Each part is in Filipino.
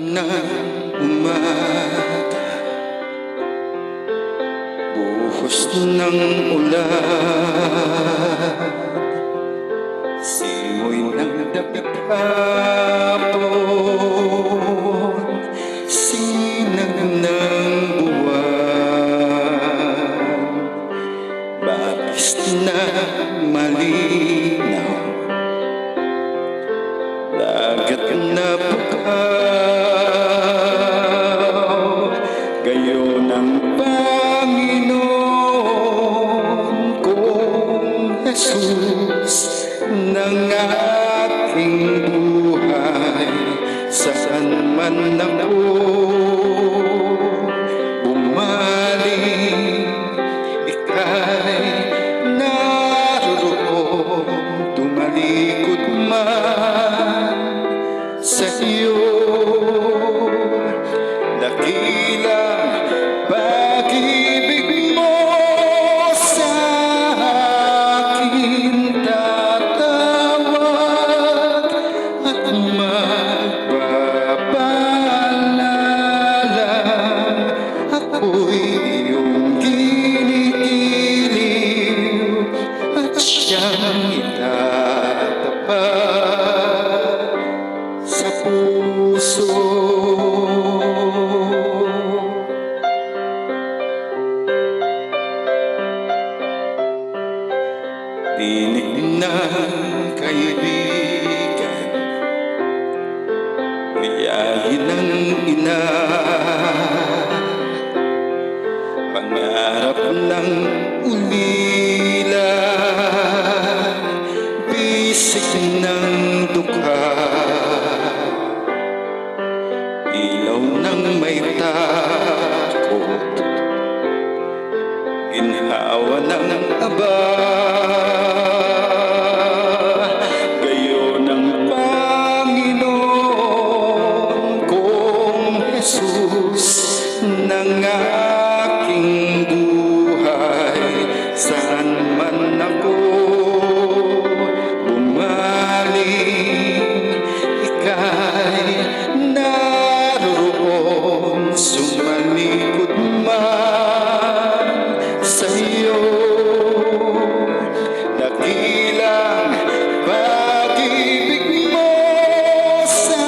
ng umaga, buhos ng ulan, simoy ng hapon, sinag ng buwan, bagis na malinaw, dagat na bukaw, gayon ang Panginoon kong Jesus ng aking buhay. Saan man ako bumaling, ika'y naroon, tumalikod man sa iyo. Dakilang pag-ibig mo sa akin tatawag at magpapaalala. Ako'y iyong ginigiliw at siyang itatapat sa puso. Tinig ng kaibigan, biyahe ng ina, pangarap ng ulila, bisig ng dukha, ilaw ng may takot, ginhawa ng aba. Gayon ang Panginoon kong Jesus ng aking buhay. Saan man ako bumaling, ika'y naroon, sumalikod man sa iyo. Dakilang pag-ibig mo sa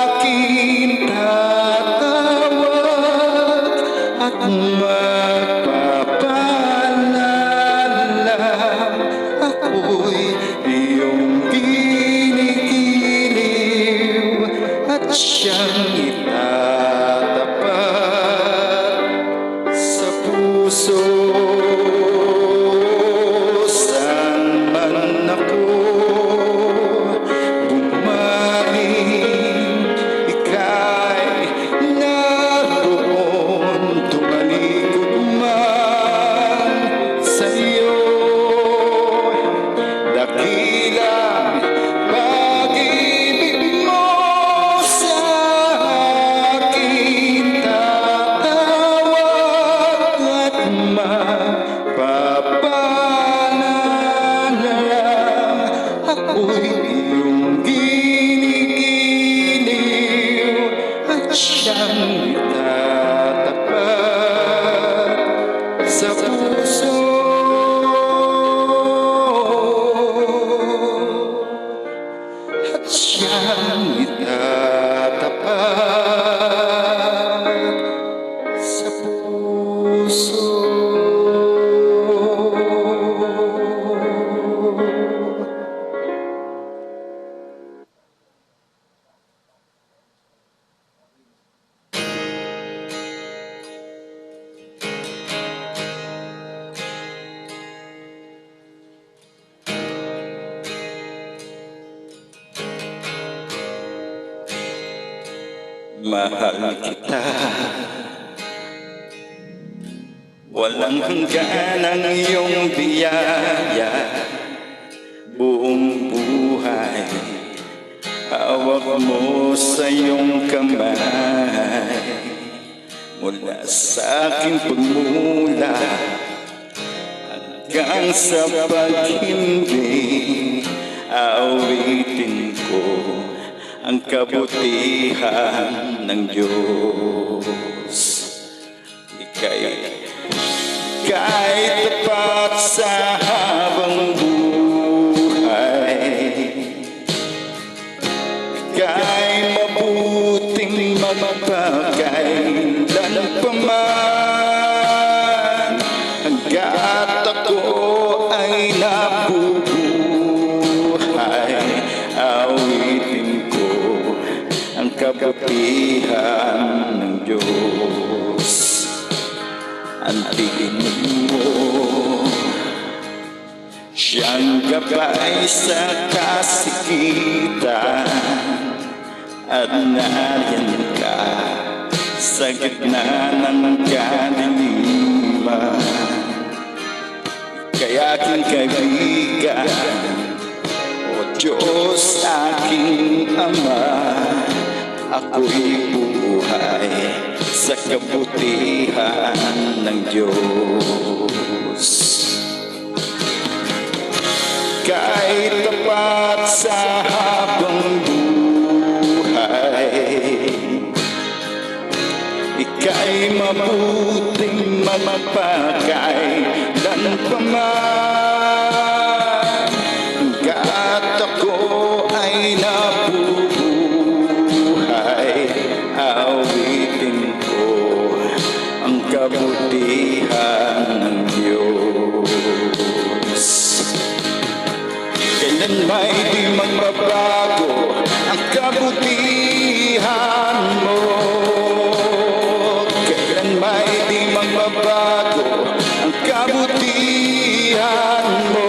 akin tatawag at magpapaalala. Ako'y iyong ginigiliw at siyang itatapat sa puso. Saan man ako bumaling, ika'y naroon, tumalikod man sa iyo. Dakilang pag-ibig mo sa akin tatawag at magpapaalala. Ako'y iyong ginigiliw at siyang itatapat sa puso. At siyang itatapat sa puso. Mahal kita, walang hanggan ang iyong biyaya. Buong buhay, hawak mo sa iyong kamay. Mula sa aking pagmula hanggang sa pag-ibig, awitin ko ang kabutihan ng Diyos. Ika'y tapat sa habang buhay. Ika'y mabuting mapagkailan pa man, hanggat ako ay nabubuhay. Awitin ko ang kabutihan ng Diyos. Antingin mo siyang gabay sa kasikitan, at nariyan ka sa gitna ng kadiliman. Kaya aking kaibigan, o Diyos aking Ama, ako'y buhay sa kabutihan ng Diyos. Kahit tapat sa habang buhay, ika'y mabuting mapagkailan pa man, hanggat ako ay nabubuhay. Awitin ko ang kabutihan ng Diyos. Kailan may di magbabago ang kabutihan mo. Kailan may di magbabago ang kabutihan mo.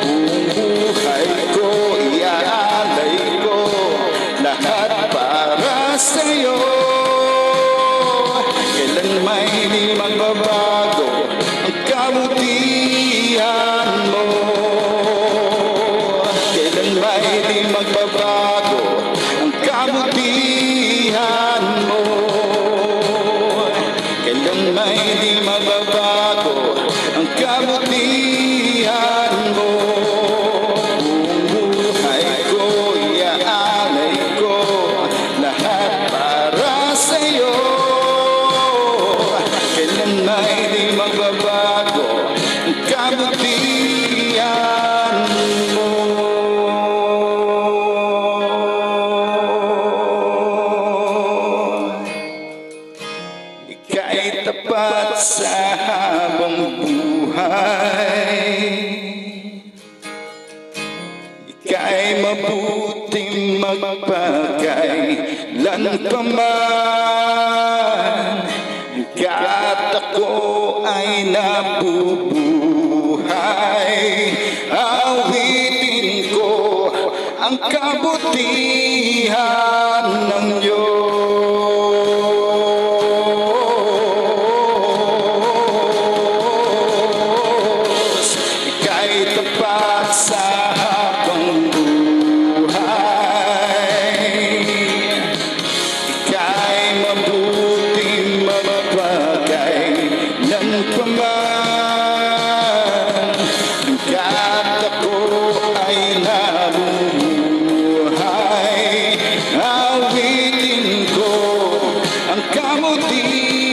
Buong buhay ko iaalay ko, lahat para sa'yo. Kailan may di magbabago ang kabutihan mo. Kailan may di magbabago ang kabutihan mo. Kailan may di magbabago ang kabutihan mo. Buong buhay ko iaalay ko, lahat para sa'yo. Kailan may di magbabago ang kabutihan mo. Ika'y tapat sa habang buhay. Ika'y mabuting magpagkailan pa man, hanggat ako ay nabubuhay. Awitin ko ang kabutihan ng Diyos. Ika'y tapat sa habang buhay. Ika'y mabuting mapagkailan pa man, hanggat ako ay nabubuhay. Awitin ko ang kabutihan